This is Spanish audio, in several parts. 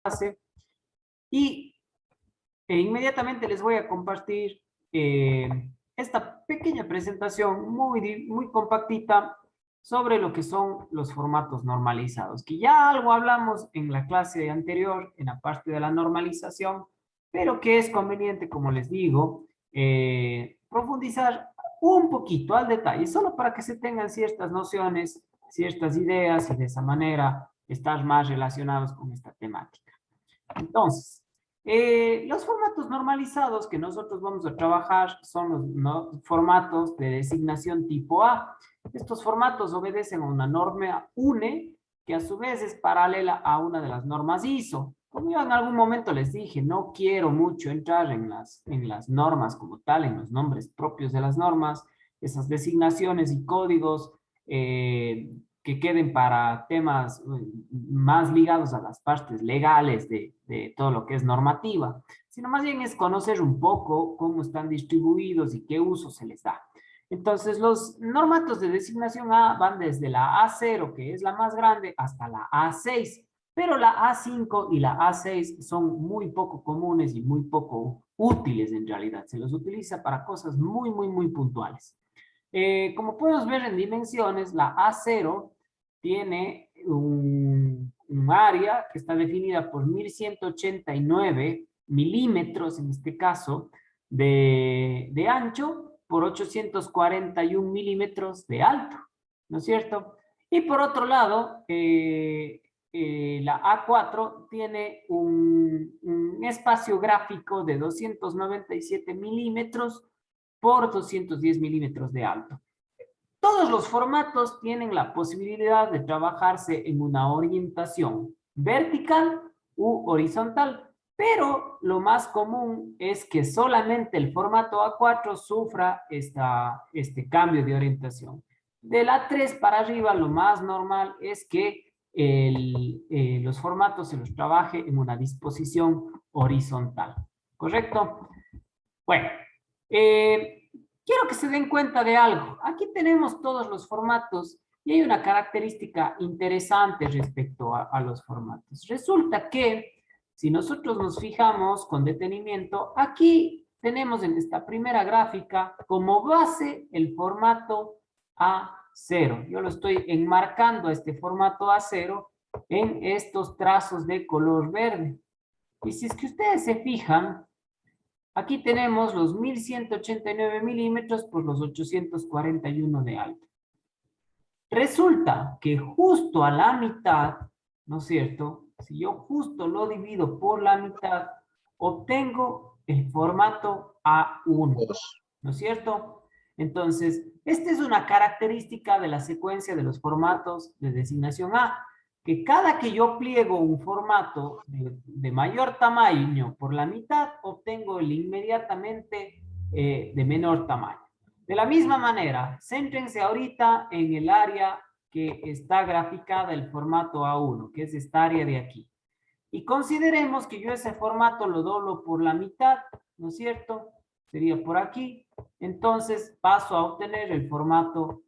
clase. Y inmediatamente les voy a compartir esta pequeña presentación muy compactita sobre lo que son los formatos normalizados, que ya algo hablamos en la clase anterior, en la parte de la normalización, pero que es conveniente, como les digo, profundizar un poquito al detalle, solo para que se tengan ciertas nociones, ciertas ideas y de esa manera estar más relacionados con esta temática. Entonces, los formatos normalizados que nosotros vamos a trabajar son los formatos de designación tipo A. Estos formatos obedecen a una norma UNE, que a su vez es paralela a una de las normas ISO. Como yo en algún momento les dije, no quiero mucho entrar en las normas como tal, en los nombres propios de las normas, esas designaciones y códigos que queden para temas más ligados a las partes legales de todo lo que es normativa, sino más bien es conocer un poco cómo están distribuidos y qué uso se les da. Entonces, los normatos de designación A van desde la A0, que es la más grande, hasta la A6, pero la A5 y la A6 son muy poco comunes y muy poco útiles en realidad. Se los utiliza para cosas muy puntuales. Como podemos ver en dimensiones, la A0 tiene un área que está definida por 1189 milímetros, en este caso, de ancho por 841 milímetros de alto, ¿no es cierto? Y por otro lado, la A4 tiene un espacio gráfico de 297 milímetros por 210 milímetros de alto. Todos los formatos tienen la posibilidad de trabajarse en una orientación vertical u horizontal, pero lo más común es que solamente el formato A4 sufra este cambio de orientación. De la 3 para arriba, lo más normal es que los formatos se los trabaje en una disposición horizontal, ¿correcto? Bueno, quiero que se den cuenta de algo. Aquí tenemos todos los formatos y hay una característica interesante respecto a los formatos. Resulta que si nosotros nos fijamos con detenimiento, aquí tenemos en esta primera gráfica como base el formato A0. Yo lo estoy enmarcando a este formato A0 en estos trazos de color verde. Y si es que ustedes se fijan, aquí tenemos los 1189 milímetros por los 841 de alto. Resulta que justo a la mitad, ¿no es cierto? Si yo justo lo divido por la mitad, obtengo el formato A1, ¿no es cierto? Entonces, esta es una característica de la secuencia de los formatos de designación A, que cada que yo pliego un formato de mayor tamaño por la mitad, obtengo el inmediatamente de menor tamaño. De la misma manera, céntrense ahorita en el área que está graficada el formato A1, que es esta área de aquí. Y consideremos que yo ese formato lo doblo por la mitad, ¿no es cierto? Sería por aquí. Entonces paso a obtener el formato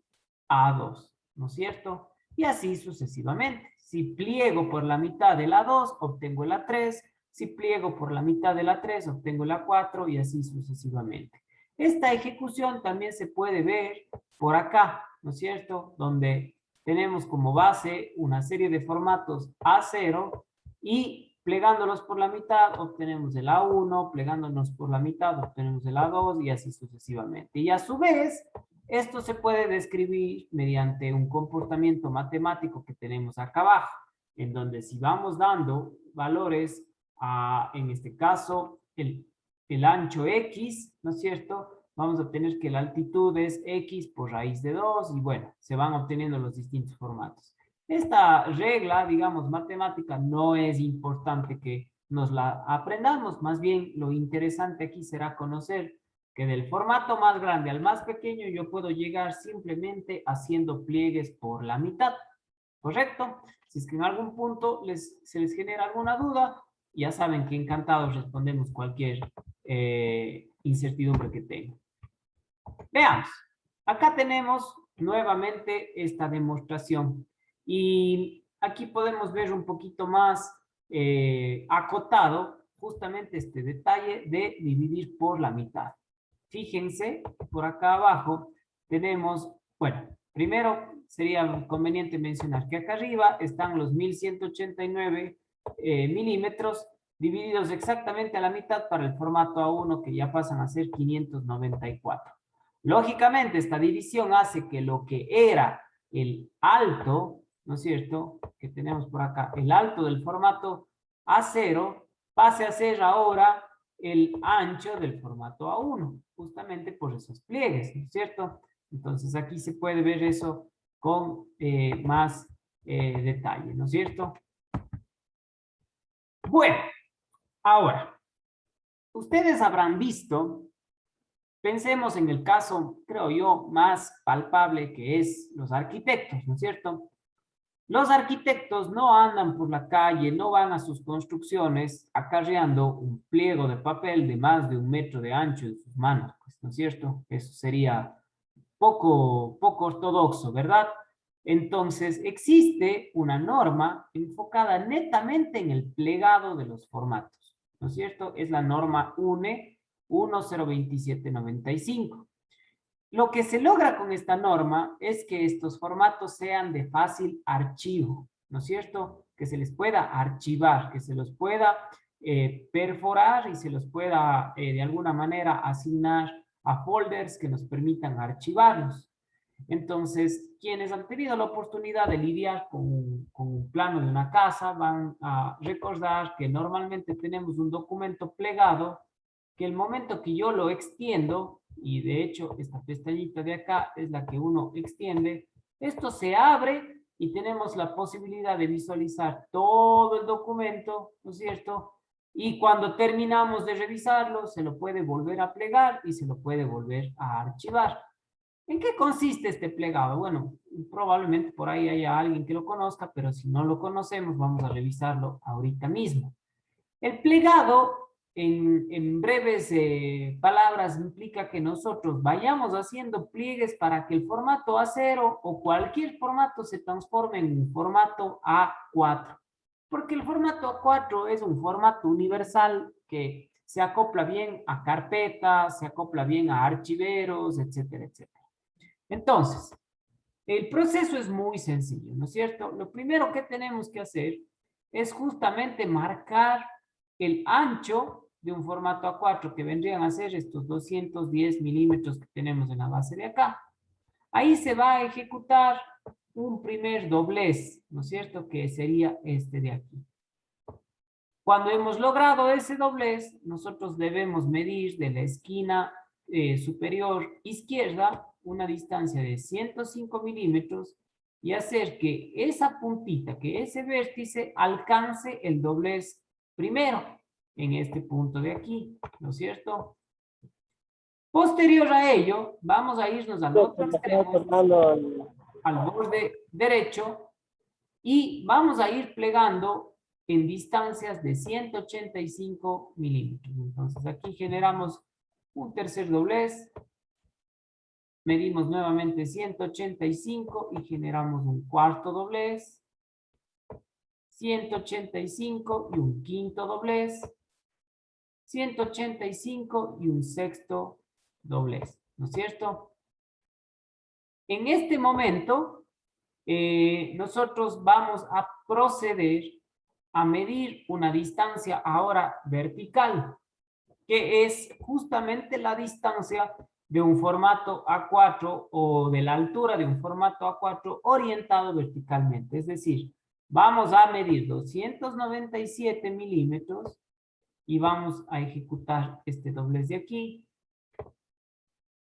A2, ¿no es cierto? Y así sucesivamente. Si pliego por la mitad del A2, obtengo el A3. Si pliego por la mitad del A3, obtengo el A4 y así sucesivamente. Esta ejecución también se puede ver por acá, ¿no es cierto? Donde tenemos como base una serie de formatos A0 y plegándolos por la mitad obtenemos el A1, plegándonos por la mitad obtenemos el A2 y así sucesivamente. Y a su vez, esto se puede describir mediante un comportamiento matemático que tenemos acá abajo, en donde si vamos dando valores a, en este caso, el ancho X, ¿no es cierto? Vamos a obtener que la altitud es X por raíz de 2 y bueno, se van obteniendo los distintos formatos. Esta regla, digamos, matemática no es importante que nos la aprendamos, más bien lo interesante aquí será conocer que del formato más grande al más pequeño yo puedo llegar simplemente haciendo pliegues por la mitad, ¿correcto? Si es que en algún punto se les genera alguna duda, ya saben que encantados respondemos cualquier incertidumbre que tengan. Veamos, acá tenemos nuevamente esta demostración y aquí podemos ver un poquito más acotado justamente este detalle de dividir por la mitad. Fíjense, por acá abajo tenemos, bueno, primero sería conveniente mencionar que acá arriba están los 1189 milímetros divididos exactamente a la mitad para el formato A1 que ya pasan a ser 594. Lógicamente, esta división hace que lo que era el alto, ¿no es cierto?, que tenemos por acá, el alto del formato A0, pase a ser ahora el ancho del formato A1, justamente por esos pliegues, ¿no es cierto? Entonces aquí se puede ver eso con más detalle, ¿no es cierto? Bueno, ahora, ustedes habrán visto, pensemos en el caso, creo yo, más palpable que es los arquitectos, ¿no es cierto? Los arquitectos no andan por la calle, no van a sus construcciones acarreando un pliego de papel de más de 1 metro de ancho en sus manos, pues, ¿no es cierto? Eso sería poco ortodoxo, ¿verdad? Entonces, existe una norma enfocada netamente en el plegado de los formatos, ¿no es cierto? Es la norma UNE 102795. Lo que se logra con esta norma es que estos formatos sean de fácil archivo, ¿no es cierto? Que se les pueda archivar, que se los pueda perforar y se los pueda de alguna manera asignar a folders que nos permitan archivarlos. Entonces, quienes han tenido la oportunidad de lidiar con un plano de una casa van a recordar que normalmente tenemos un documento plegado que el momento que yo lo extiendo, y de hecho esta pestañita de acá es la que uno extiende, esto se abre y tenemos la posibilidad de visualizar todo el documento, ¿no es cierto? Y cuando terminamos de revisarlo, se lo puede volver a plegar y se lo puede volver a archivar. ¿En qué consiste este plegado? Bueno, probablemente por ahí haya alguien que lo conozca, pero si no lo conocemos, vamos a revisarlo ahorita mismo. El plegado, en breves palabras, implica que nosotros vayamos haciendo pliegues para que el formato A0 o cualquier formato se transforme en un formato A4. Porque el formato A4 es un formato universal que se acopla bien a carpetas, se acopla bien a archiveros, etcétera, etcétera. Entonces, el proceso es muy sencillo, ¿no es cierto? Lo primero que tenemos que hacer es justamente marcar el ancho de un formato A4 que vendrían a ser estos 210 milímetros que tenemos en la base de acá. Ahí se va a ejecutar un primer doblez, ¿no es cierto? Que sería este de aquí. Cuando hemos logrado ese doblez, nosotros debemos medir de la esquina superior izquierda una distancia de 105 milímetros y hacer que esa puntita, que ese vértice alcance el doblez primero en este punto de aquí, ¿no es cierto? Posterior a ello, vamos a irnos al otro extremo, al borde derecho, y vamos a ir plegando en distancias de 185 milímetros. Entonces aquí generamos un tercer doblez, medimos nuevamente 185 y generamos un cuarto doblez, 185 y un quinto doblez, 185 y un sexto doblez, ¿no es cierto? En este momento, nosotros vamos a proceder a medir una distancia ahora vertical, que es justamente la distancia de un formato A4 o de la altura de un formato A4 orientado verticalmente. Es decir, vamos a medir 297 milímetros y vamos a ejecutar este doblez de aquí.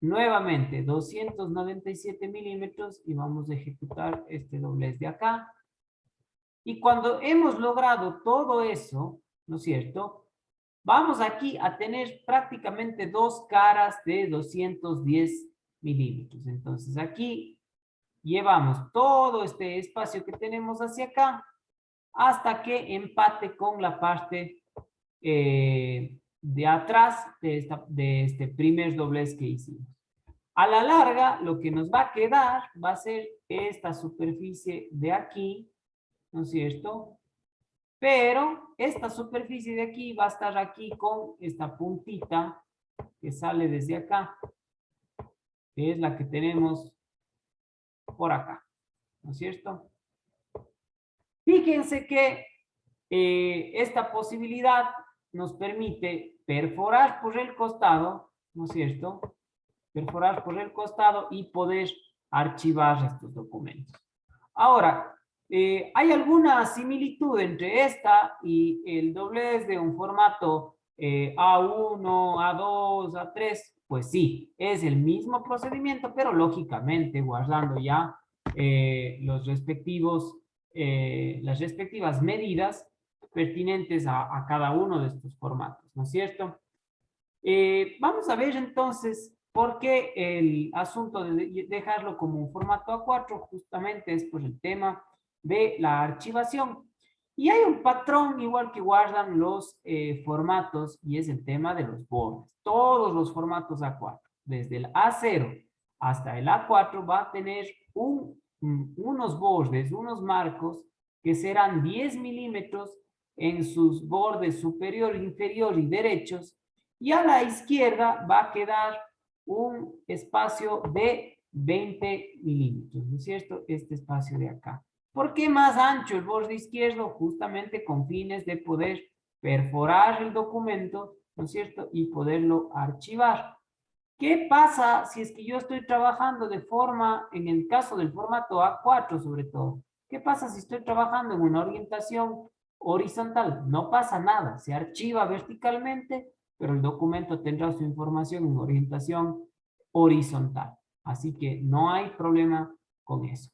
Nuevamente 297 milímetros y vamos a ejecutar este doblez de acá. Y cuando hemos logrado todo eso, ¿no es cierto? Vamos aquí a tener prácticamente dos caras de 210 milímetros. Entonces aquí llevamos todo este espacio que tenemos hacia acá hasta que empate con la parte de atrás de este primer doblez que hicimos. A la larga, lo que nos va a quedar va a ser esta superficie de aquí, ¿no es cierto? pero esta superficie de aquí va a estar aquí con esta puntita que sale desde acá, que es la que tenemos por acá, ¿no es cierto? Fíjense que esta posibilidad nos permite perforar por el costado, ¿no es cierto? Perforar por el costado y poder archivar estos documentos. Ahora, ¿hay alguna similitud entre esta y el doblez de un formato A1, A2, A3? Pues sí, es el mismo procedimiento, pero lógicamente guardando ya las respectivas medidas pertinentes a cada uno de estos formatos, ¿no es cierto? Vamos a ver entonces por qué el asunto de dejarlo como un formato A4 justamente es por el tema de la archivación. Y hay un patrón igual que guardan los formatos y es el tema de los bordes. Todos los formatos A4, desde el A0 hasta el A4 va a tener unos bordes, unos marcos que serán 10 milímetros en sus bordes superior, inferior y derechos, y a la izquierda va a quedar un espacio de 20 milímetros, ¿no es cierto? Este espacio de acá. ¿Por qué más ancho el borde izquierdo? Justamente con fines de poder perforar el documento, ¿no es cierto? Y poderlo archivar. ¿Qué pasa si es que yo estoy trabajando de forma, en el caso del formato A4 sobre todo? ¿Qué pasa si estoy trabajando en una orientación horizontal? No pasa nada, se archiva verticalmente, pero el documento tendrá su información en orientación horizontal. Así que no hay problema con eso.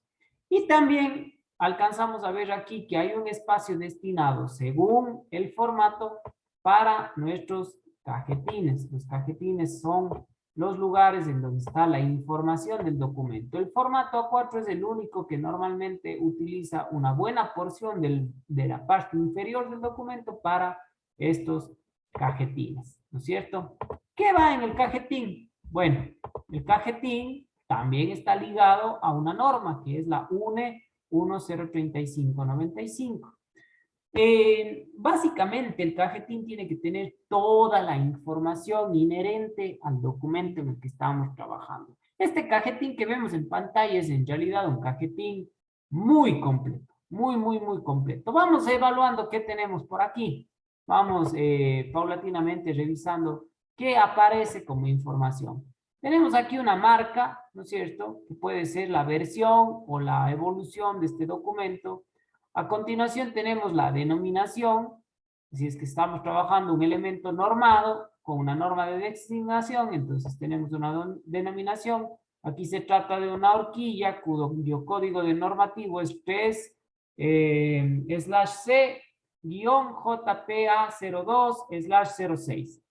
Y también alcanzamos a ver aquí que hay un espacio destinado según el formato para nuestros cajetines. Los cajetines son los lugares en donde está la información del documento. El formato A4 es el único que normalmente utiliza una buena porción de la parte inferior del documento para estos cajetines, ¿no es cierto? ¿Qué va en el cajetín? Bueno, el cajetín también está ligado a una norma que es la UNE 103595. Básicamente el cajetín tiene que tener toda la información inherente al documento en el que estamos trabajando. Este cajetín que vemos en pantalla es en realidad un cajetín muy completo, muy completo. Vamos evaluando qué tenemos por aquí. Vamos paulatinamente revisando qué aparece como información. Tenemos aquí una marca, ¿no es cierto? Que puede ser la versión o la evolución de este documento. A continuación tenemos la denominación, si es que estamos trabajando un elemento normado con una norma de designación, entonces tenemos una denominación. Aquí se trata de una horquilla cuyo código de normativo es 3/JPA02/06.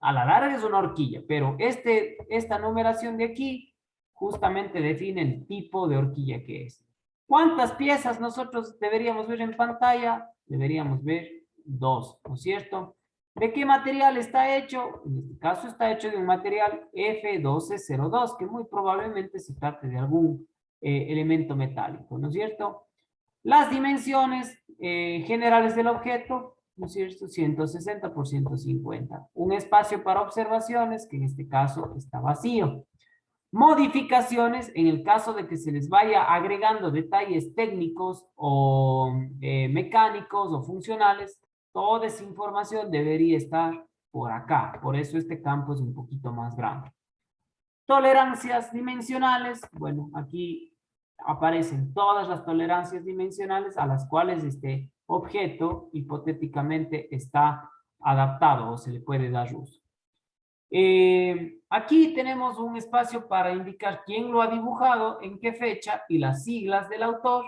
A la larga es una horquilla, pero esta numeración de aquí justamente define el tipo de horquilla que es. ¿Cuántas piezas nosotros deberíamos ver en pantalla? Deberíamos ver 2, ¿no es cierto? ¿De qué material está hecho? En este caso está hecho de un material F1202, que muy probablemente se trate de algún elemento metálico, ¿no es cierto? Las dimensiones generales del objeto, ¿no es cierto? 160 por 150. Un espacio para observaciones, que en este caso está vacío. Modificaciones, en el caso de que se les vaya agregando detalles técnicos o mecánicos o funcionales, toda esa información debería estar por acá. Por eso este campo es un poquito más grande. Tolerancias dimensionales, bueno, aquí aparecen todas las tolerancias dimensionales a las cuales este objeto hipotéticamente está adaptado o se le puede dar uso. Aquí tenemos un espacio para indicar quién lo ha dibujado, en qué fecha y las siglas del autor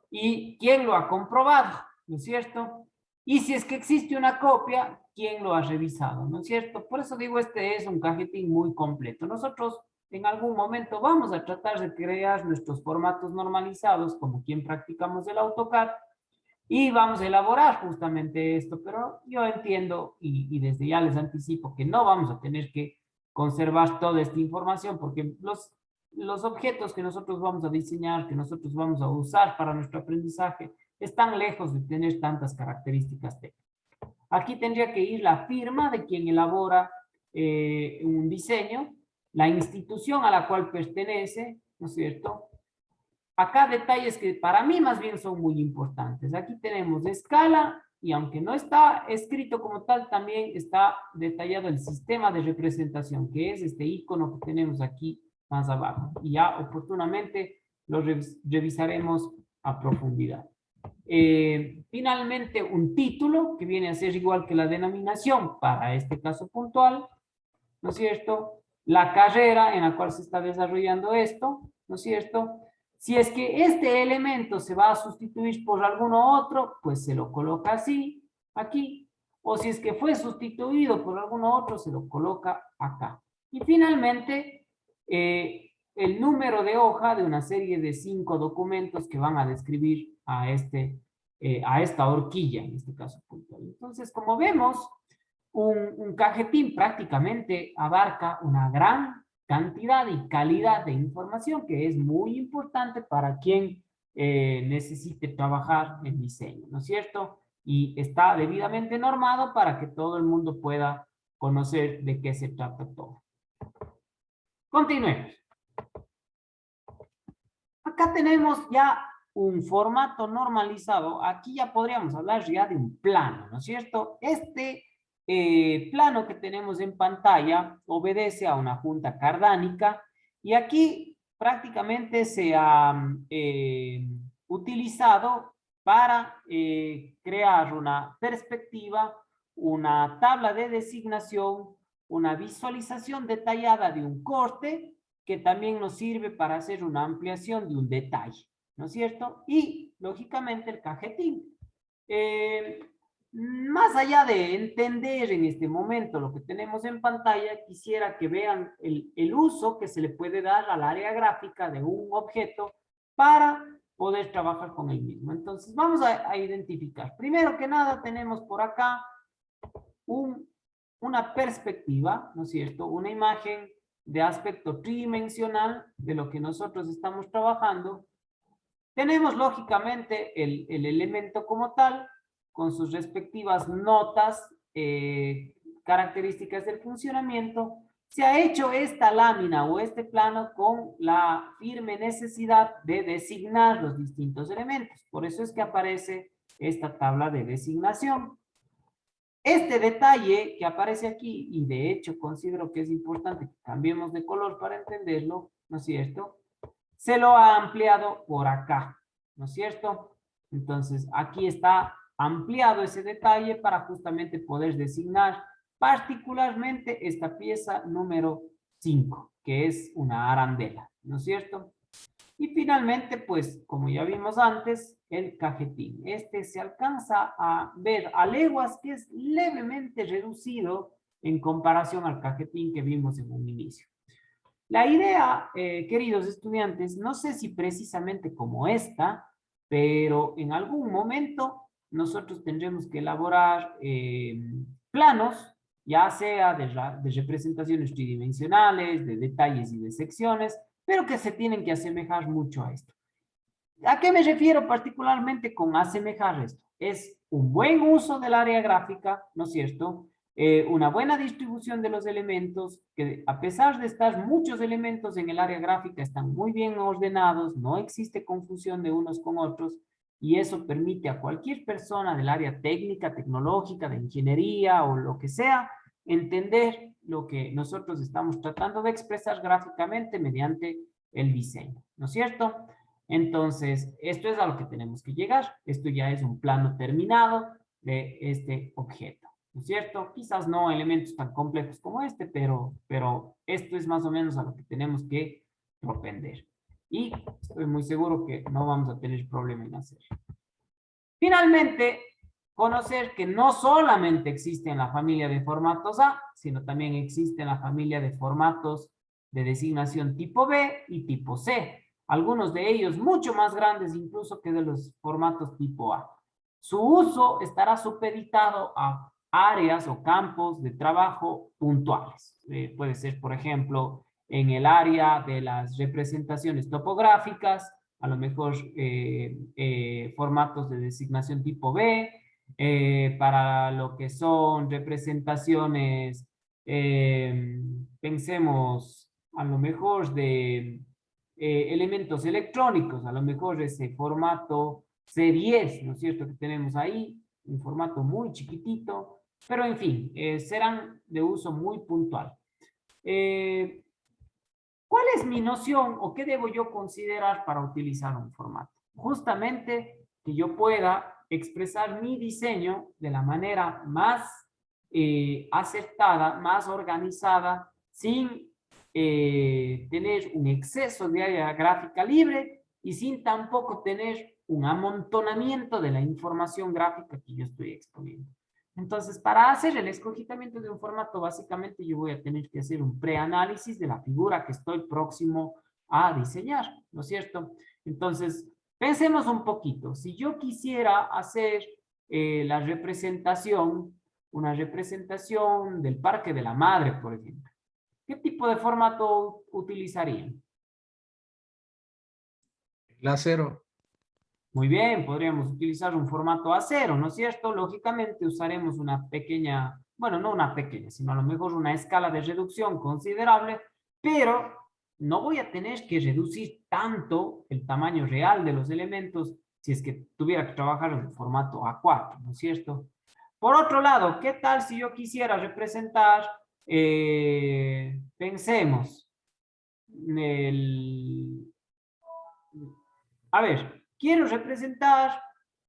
y quién lo ha comprobado, ¿no es cierto? Y si es que existe una copia, quién lo ha revisado, ¿no es cierto? Por eso digo, este es un cajetín muy completo. Nosotros en algún momento vamos a tratar de crear nuestros formatos normalizados como quien practicamos el AutoCAD y vamos a elaborar justamente esto, pero yo entiendo y desde ya les anticipo que no vamos a tener que conservar toda esta información porque los objetos que nosotros vamos a diseñar, que nosotros vamos a usar para nuestro aprendizaje, están lejos de tener tantas características técnicas. Aquí tendría que ir la firma de quien elabora un diseño, la institución a la cual pertenece, ¿no es cierto? Acá detalles que para mí más bien son muy importantes. Aquí tenemos escala y aunque no está escrito como tal, también está detallado el sistema de representación, que es este icono que tenemos aquí más abajo. Y ya oportunamente lo revisaremos a profundidad. Finalmente, un título que viene a ser igual que la denominación para este caso puntual, ¿no es cierto? La carrera en la cual se está desarrollando esto, ¿no es cierto? Si es que este elemento se va a sustituir por alguno otro, pues se lo coloca así, aquí. O si es que fue sustituido por alguno otro, se lo coloca acá. Y finalmente, el número de hoja de una serie de 5 documentos que van a describir a esta horquilla, en este caso puntual. Entonces, como vemos, un cajetín prácticamente abarca una gran cantidad y calidad de información que es muy importante para quien necesite trabajar en diseño, ¿no es cierto? Y está debidamente normado para que todo el mundo pueda conocer de qué se trata todo. Continuemos. Acá tenemos ya un formato normalizado. Aquí ya podríamos hablar ya de un plano, ¿no es cierto? Este plano que tenemos en pantalla obedece a una junta cardánica y aquí prácticamente se ha utilizado para crear una perspectiva, una tabla de designación, una visualización detallada de un corte que también nos sirve para hacer una ampliación de un detalle, ¿no es cierto? Y, lógicamente, el cajetín. Más allá de entender en este momento lo que tenemos en pantalla, quisiera que vean el uso que se le puede dar al área gráfica de un objeto para poder trabajar con el mismo. Entonces, vamos a identificar. Primero que nada, tenemos por acá una perspectiva, ¿no es cierto? Una imagen de aspecto tridimensional de lo que nosotros estamos trabajando. Tenemos lógicamente el elemento como tal, con sus respectivas notas, características del funcionamiento. Se ha hecho esta lámina o este plano con la firme necesidad de designar los distintos elementos. Por eso es que aparece esta tabla de designación. Este detalle que aparece aquí, y de hecho considero que es importante que cambiemos de color para entenderlo, ¿no es cierto? Se lo ha ampliado por acá, ¿no es cierto? Entonces, aquí está ampliado ese detalle para justamente poder designar particularmente esta pieza número 5, que es una arandela, ¿no es cierto? Y finalmente, pues, como ya vimos antes, el cajetín. Este se alcanza a ver a leguas que es levemente reducido en comparación al cajetín que vimos en un inicio. La idea, queridos estudiantes, no sé si precisamente como esta, pero en algún momento nosotros tendremos que elaborar planos, ya sea de representaciones tridimensionales, de detalles y de secciones, pero que se tienen que asemejar mucho a esto. ¿A qué me refiero particularmente con asemejar esto? Es un buen uso del área gráfica, ¿no es cierto? Una buena distribución de los elementos, que a pesar de estar muchos elementos en el área gráfica, están muy bien ordenados, no existe confusión de unos con otros, y eso permite a cualquier persona del área técnica, tecnológica, de ingeniería o lo que sea, entender lo que nosotros estamos tratando de expresar gráficamente mediante el diseño, ¿no es cierto? Entonces, esto es a lo que tenemos que llegar. Esto ya es un plano terminado de este objeto, ¿no es cierto? Quizás no elementos tan complejos como este, pero esto es más o menos a lo que tenemos que propender. Y estoy muy seguro que no vamos a tener problema en hacerlo. Finalmente, conocer que no solamente existe en la familia de formatos A, sino también existe en la familia de formatos de designación tipo B y tipo C. Algunos de ellos mucho más grandes incluso que de los formatos tipo A. Su uso estará supeditado a áreas o campos de trabajo puntuales. Puede ser, por ejemplo, en el área de las representaciones topográficas, a lo mejor formatos de designación tipo B, para lo que son representaciones, pensemos a lo mejor de elementos electrónicos, a lo mejor ese formato C10, ¿no es cierto?, que tenemos ahí, un formato muy chiquitito, pero en fin, serán de uso muy puntual. ¿Cuál es mi noción o qué debo yo considerar para utilizar un formato? Justamente que yo pueda expresar mi diseño de la manera más acertada, más organizada, sin tener un exceso de área gráfica libre y sin tampoco tener un amontonamiento de la información gráfica que yo estoy exponiendo. Entonces, para hacer el escogitamiento de un formato, básicamente yo voy a tener que hacer un preanálisis de la figura que estoy próximo a diseñar, ¿no es cierto? Entonces, pensemos un poquito. Si yo quisiera hacer la representación, una representación del Parque de la Madre, por ejemplo, ¿qué tipo de formato utilizarían? El A0. Muy bien, podríamos utilizar un formato A0, ¿no es cierto? Lógicamente usaremos una pequeña, bueno, no una pequeña, sino a lo mejor una escala de reducción considerable, pero no voy a tener que reducir tanto el tamaño real de los elementos si es que tuviera que trabajar en el formato A4, ¿no es cierto? Por otro lado, ¿qué tal si yo quisiera representar, pensemos, el, a ver, quiero representar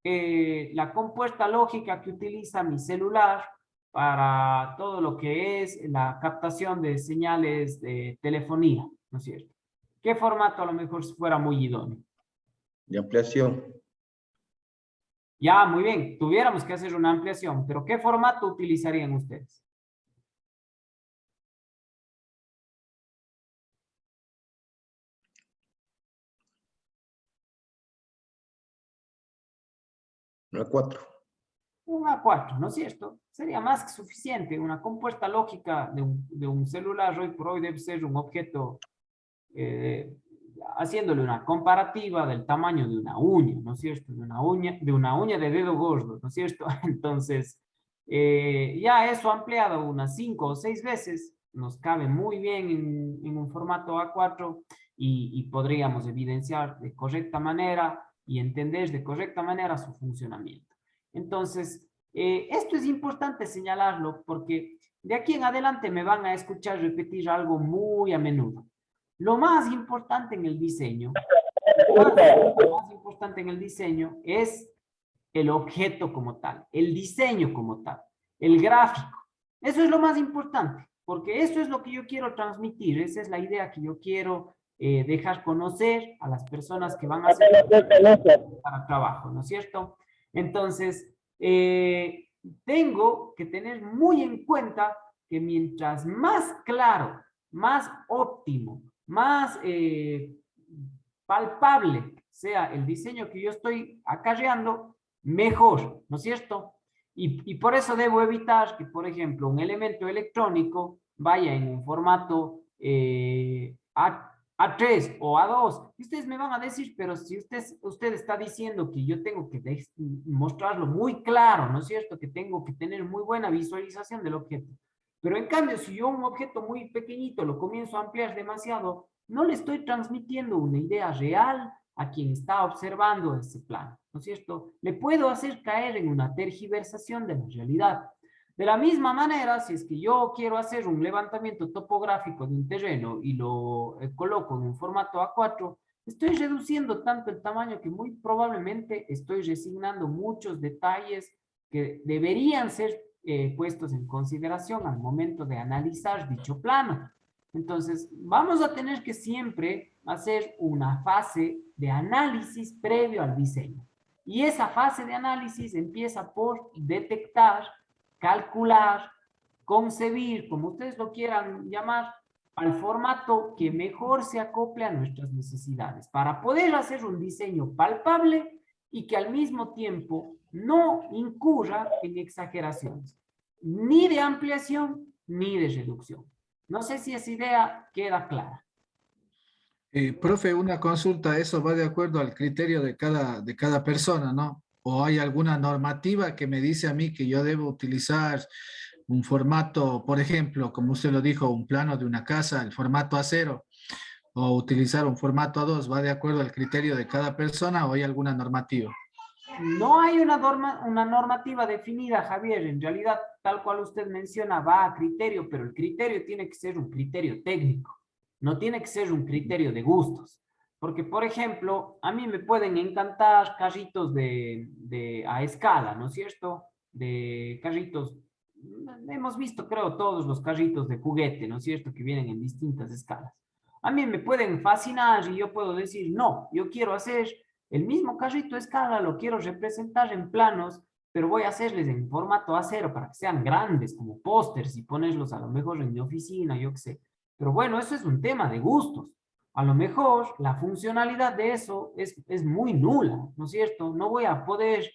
la compuesta lógica que utiliza mi celular para todo lo que es la captación de señales de telefonía, ¿no es cierto? ¿Qué formato a lo mejor fuera muy idóneo? De ampliación. Ya, muy bien, tuviéramos que hacer una ampliación, pero ¿qué formato utilizarían ustedes? Un A4. Un A4, ¿no es cierto? Sería más que suficiente. Una compuesta lógica de un celular hoy por hoy debe ser un objeto haciéndole una comparativa del tamaño de una uña, ¿no es cierto? De una uña de dedo gordo, ¿no es cierto? Entonces, ya eso ampliado unas 5 o 6 veces nos cabe muy bien en un formato A4 y podríamos evidenciar de correcta manera y entender de correcta manera su funcionamiento. Entonces, esto es importante señalarlo porque de aquí en adelante me van a escuchar repetir algo muy a menudo. Lo más importante en el diseño, lo más importante en el diseño es el objeto como tal, el diseño como tal, el gráfico. Eso es lo más importante, porque eso es lo que yo quiero transmitir, esa es la idea que yo quiero dejar conocer a las personas que van a hacer para trabajo, ¿no es cierto? Entonces, tengo que tener muy en cuenta que mientras más claro, más óptimo, más palpable sea el diseño que yo estoy acarreando, mejor, ¿no es cierto? Y por eso debo evitar que, por ejemplo, un elemento electrónico vaya en un formato A3 o A2. Y ustedes me van a decir, pero si usted está diciendo que yo tengo que mostrarlo muy claro, ¿no es cierto? Que tengo que tener muy buena visualización del objeto. Pero en cambio, si yo un objeto muy pequeñito lo comienzo a ampliar demasiado, no le estoy transmitiendo una idea real a quien está observando ese plano, ¿no es cierto? Le puedo hacer caer en una tergiversación de la realidad. De la misma manera, si es que yo quiero hacer un levantamiento topográfico de un terreno y lo coloco en un formato A4, estoy reduciendo tanto el tamaño que muy probablemente estoy resignando muchos detalles que deberían ser puestos en consideración al momento de analizar dicho plano. Entonces, vamos a tener que siempre hacer una fase de análisis previo al diseño. Y esa fase de análisis empieza por detectar, calcular, concebir, como ustedes lo quieran llamar, al formato que mejor se acople a nuestras necesidades, para poder hacer un diseño palpable y que al mismo tiempo no incurra en exageraciones, ni de ampliación ni de reducción. No sé si esa idea queda clara. Profe, una consulta, ¿eso va de acuerdo al criterio de cada persona, ¿no? ¿O hay alguna normativa que me dice a mí que yo debo utilizar un formato, por ejemplo, como usted lo dijo, un plano de una casa, el formato A0, o utilizar un formato A2? ¿Va de acuerdo al criterio de cada persona o hay alguna normativa? No hay una normativa definida, Javier. En realidad, tal cual usted menciona, va a criterio, pero el criterio tiene que ser un criterio técnico. No tiene que ser un criterio de gustos. Porque, por ejemplo, a mí me pueden encantar carritos a escala, ¿no es cierto? De carritos, hemos visto, creo, todos los carritos de juguete, ¿no es cierto? Que vienen en distintas escalas. A mí me pueden fascinar y yo puedo decir, no, yo quiero hacer el mismo carrito a escala, lo quiero representar en planos, pero voy a hacerles en formato A0 para que sean grandes, como pósters, y ponerlos a lo mejor en mi oficina, yo qué sé. Pero bueno, eso es un tema de gustos. A lo mejor la funcionalidad de eso es muy nula, ¿no es cierto? No voy a poder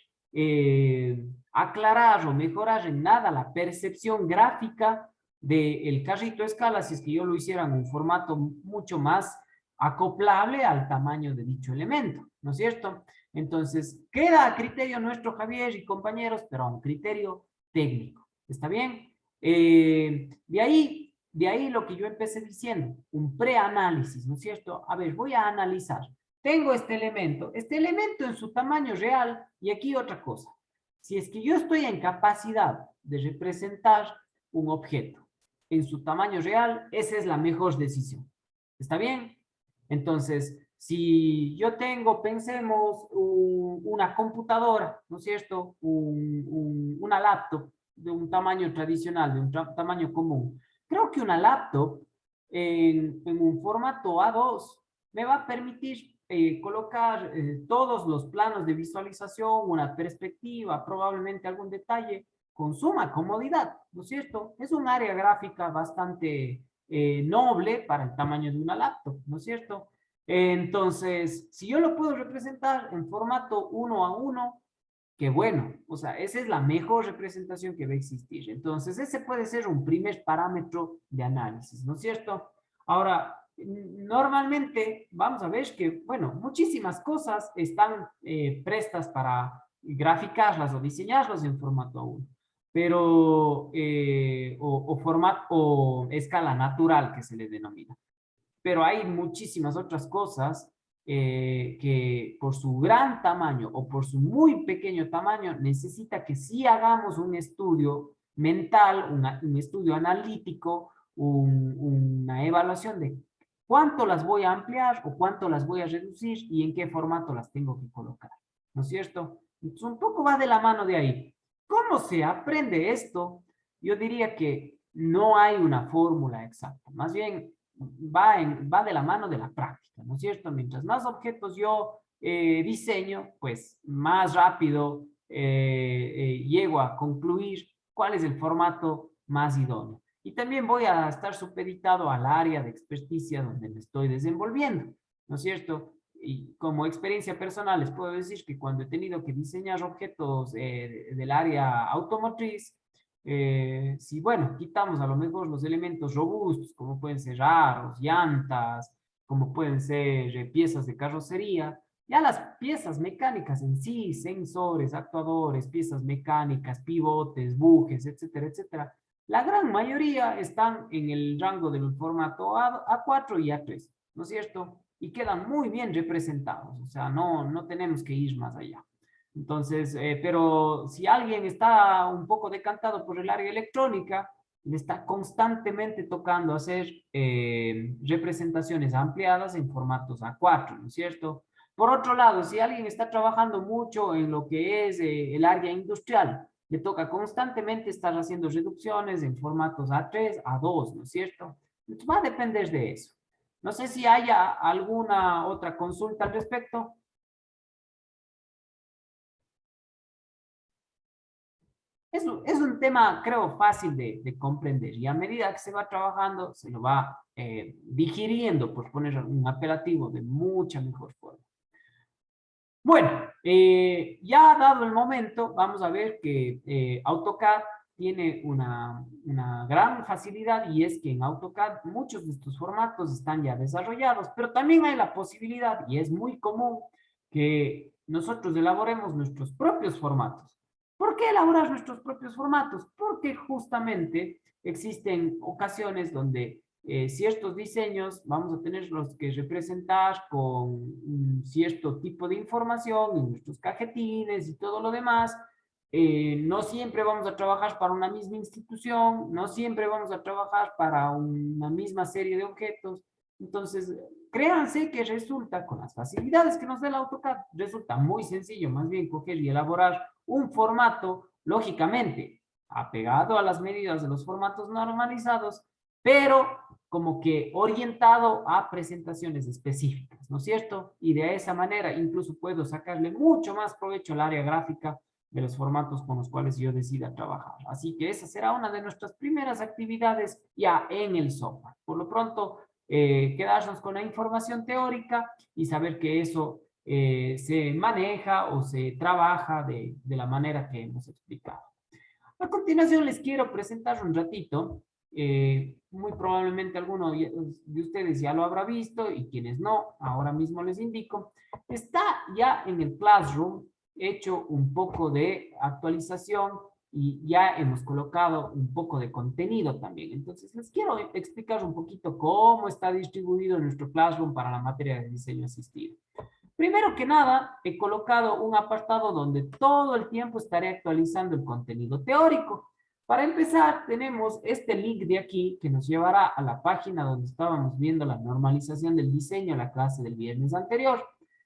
aclarar o mejorar en nada la percepción gráfica del carrito a escala si es que yo lo hiciera en un formato mucho más acoplable al tamaño de dicho elemento, ¿no es cierto? Entonces, queda a criterio nuestro, Javier y compañeros, pero a un criterio técnico, ¿está bien? De ahí lo que yo empecé diciendo, un preanálisis, ¿no es cierto? A ver, voy a analizar. Tengo este elemento en su tamaño real, y aquí otra cosa. Si es que yo estoy en capacidad de representar un objeto en su tamaño real, esa es la mejor decisión. ¿Está bien? Entonces, si yo tengo, pensemos, una computadora, ¿no es cierto? Una laptop de un tamaño tradicional, de un tamaño común. Creo que una laptop en un formato A2 me va a permitir colocar todos los planos de visualización, una perspectiva, probablemente algún detalle, con suma comodidad, ¿no es cierto? Es un área gráfica bastante noble para el tamaño de una laptop, ¿no es cierto? Entonces, si yo lo puedo representar en formato 1:1, qué bueno, o sea, esa es la mejor representación que va a existir. Entonces, ese puede ser un primer parámetro de análisis, ¿no es cierto? Ahora, normalmente vamos a ver que, bueno, muchísimas cosas están prestas para graficarlas o diseñarlas en formato A1, pero, o escala natural que se le denomina. Pero hay muchísimas otras cosas que por su gran tamaño o por su muy pequeño tamaño necesita que sí hagamos un estudio mental, un estudio analítico, una evaluación de cuánto las voy a ampliar o cuánto las voy a reducir y en qué formato las tengo que colocar, ¿no es cierto? Entonces, un poco va de la mano de ahí. ¿Cómo se aprende esto? Yo diría que no hay una fórmula exacta, más bien va de la mano de la práctica, ¿no es cierto? Mientras más objetos yo diseño, pues más rápido llego a concluir cuál es el formato más idóneo. Y también voy a estar supeditado al área de experticia donde me estoy desenvolviendo, ¿no es cierto? Y como experiencia personal les puedo decir que cuando he tenido que diseñar objetos del área automotriz, si, bueno, quitamos a lo mejor los elementos robustos, como pueden ser aros, llantas, como pueden ser piezas de carrocería, ya las piezas mecánicas en sí, sensores, actuadores, piezas mecánicas, pivotes, bujes, etcétera, etcétera, la gran mayoría están en el rango del formato A4 y A3, ¿no es cierto? Y quedan muy bien representados, o sea, no tenemos que ir más allá. Entonces, pero si alguien está un poco decantado por el área electrónica, le está constantemente tocando hacer representaciones ampliadas en formatos A4, ¿no es cierto? Por otro lado, si alguien está trabajando mucho en lo que es el área industrial, le toca constantemente estar haciendo reducciones en formatos A3, A2, ¿no es cierto? Entonces, va a depender de eso. No sé si haya alguna otra consulta al respecto. Es un tema, creo, fácil de comprender y a medida que se va trabajando, se lo va digiriendo, por poner un apelativo de mucha mejor forma. Bueno, ya dado el momento, vamos a ver que AutoCAD tiene una gran facilidad y es que en AutoCAD muchos de estos formatos están ya desarrollados, pero también hay la posibilidad, y es muy común, que nosotros elaboremos nuestros propios formatos. ¿Por qué elaborar nuestros propios formatos? Porque justamente existen ocasiones donde ciertos diseños vamos a tenerlos que representar con un cierto tipo de información en nuestros cajetines y todo lo demás. No siempre vamos a trabajar para una misma institución, no siempre vamos a trabajar para una misma serie de objetos. Entonces, créanse que resulta, con las facilidades que nos da el AutoCAD, resulta muy sencillo más bien coger y elaborar un formato, lógicamente, apegado a las medidas de los formatos normalizados, pero como que orientado a presentaciones específicas, ¿no es cierto? Y de esa manera incluso puedo sacarle mucho más provecho al área gráfica de los formatos con los cuales yo decida trabajar. Así que esa será una de nuestras primeras actividades ya en el software. Por lo pronto, quedarnos con la información teórica y saber que eso se maneja o se trabaja de la manera que hemos explicado. A continuación les quiero presentar un ratito, muy probablemente alguno de ustedes ya lo habrá visto y quienes no, ahora mismo les indico, está ya en el Classroom hecho un poco de actualización y ya hemos colocado un poco de contenido también. Entonces les quiero explicar un poquito cómo está distribuido nuestro Classroom para la materia de diseño asistido. Primero que nada, he colocado un apartado donde todo el tiempo estaré actualizando el contenido teórico. Para empezar, tenemos este link de aquí que nos llevará a la página donde estábamos viendo la normalización del diseño, la clase del viernes anterior.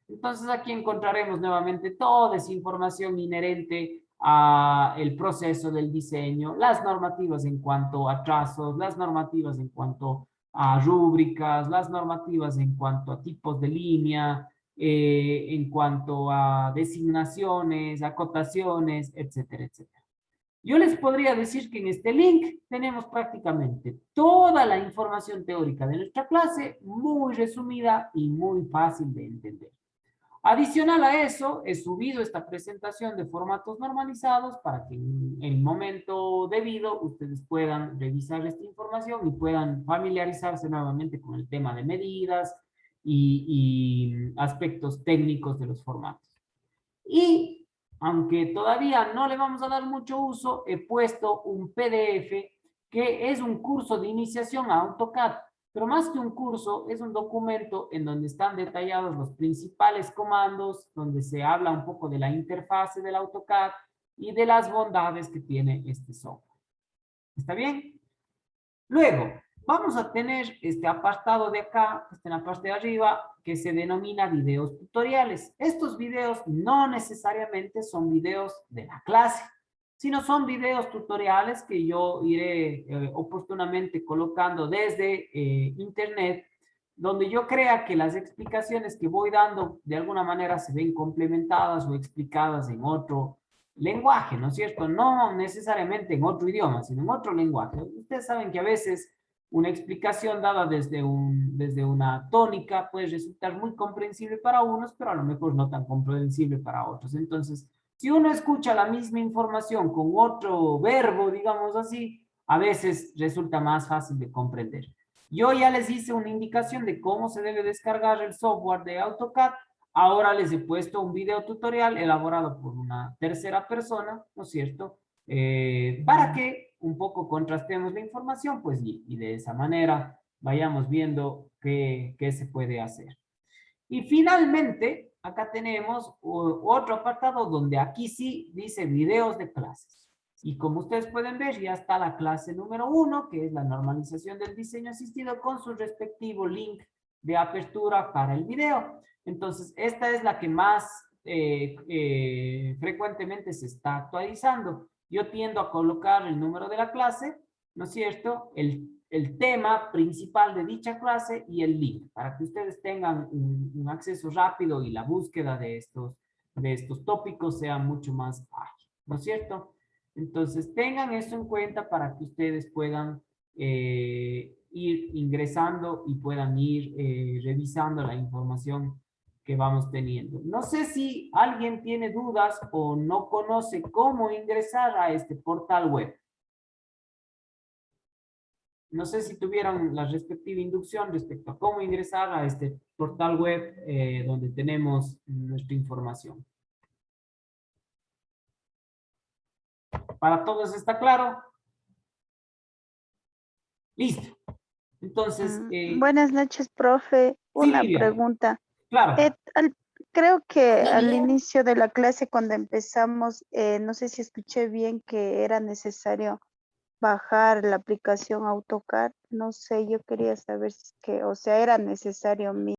Entonces aquí encontraremos nuevamente toda esa información inherente al proceso del diseño, las normativas en cuanto a trazos, las normativas en cuanto a rúbricas, las normativas en cuanto a tipos de línea, en cuanto a designaciones, acotaciones, etcétera, etcétera. Yo les podría decir que en este link tenemos prácticamente toda la información teórica de nuestra clase, muy resumida y muy fácil de entender. Adicional a eso, he subido esta presentación de formatos normalizados para que en el momento debido ustedes puedan revisar esta información y puedan familiarizarse nuevamente con el tema de medidas y aspectos técnicos de los formatos. Y aunque todavía no le vamos a dar mucho uso, he puesto un PDF que es un curso de iniciación a AutoCAD. Pero más que un curso, es un documento en donde están detallados los principales comandos, donde se habla un poco de la interfase del AutoCAD y de las bondades que tiene este software. ¿Está bien? Luego, vamos a tener este apartado de acá, que está en la parte de arriba, que se denomina videos tutoriales. Estos videos no necesariamente son videos de la clase, sino son videos tutoriales que yo iré oportunamente colocando desde internet, donde yo crea que las explicaciones que voy dando de alguna manera se ven complementadas o explicadas en otro lenguaje, ¿no es cierto? No necesariamente en otro idioma, sino en otro lenguaje. Ustedes saben que a veces una explicación dada desde una tónica puede resultar muy comprensible para unos, pero a lo mejor no tan comprensible para otros. Entonces, si uno escucha la misma información con otro verbo, digamos así, a veces resulta más fácil de comprender. Yo ya les hice una indicación de cómo se debe descargar el software de AutoCAD. Ahora les he puesto un video tutorial elaborado por una tercera persona, ¿no es cierto? Para que un poco contrastemos la información, pues, y de esa manera vayamos viendo qué se puede hacer. Y finalmente, acá tenemos otro apartado donde aquí sí dice videos de clases. Y como ustedes pueden ver, ya está la clase número 1, que es la normalización del diseño asistido con su respectivo link de apertura para el video. Entonces, esta es la que más frecuentemente se está actualizando. Yo tiendo a colocar el número de la clase, ¿no es cierto? El tema principal de dicha clase y el link, para que ustedes tengan un acceso rápido y la búsqueda de estos tópicos sea mucho más ágil, ¿no es cierto? Entonces, tengan eso en cuenta para que ustedes puedan ir ingresando y puedan ir revisando la información que vamos teniendo. No sé si alguien tiene dudas o no conoce cómo ingresar a este portal web. No sé si tuvieron la respectiva inducción respecto a cómo ingresar a este portal web donde tenemos nuestra información. ¿Para todos está claro? Listo. Entonces, Buenas noches, profe. sí, Una Lidia, pregunta. claro. Creo que al inicio de la clase, cuando empezamos, no sé si escuché bien que era necesario bajar la aplicación AutoCAD. No sé, yo quería saber si es que, o sea, era necesario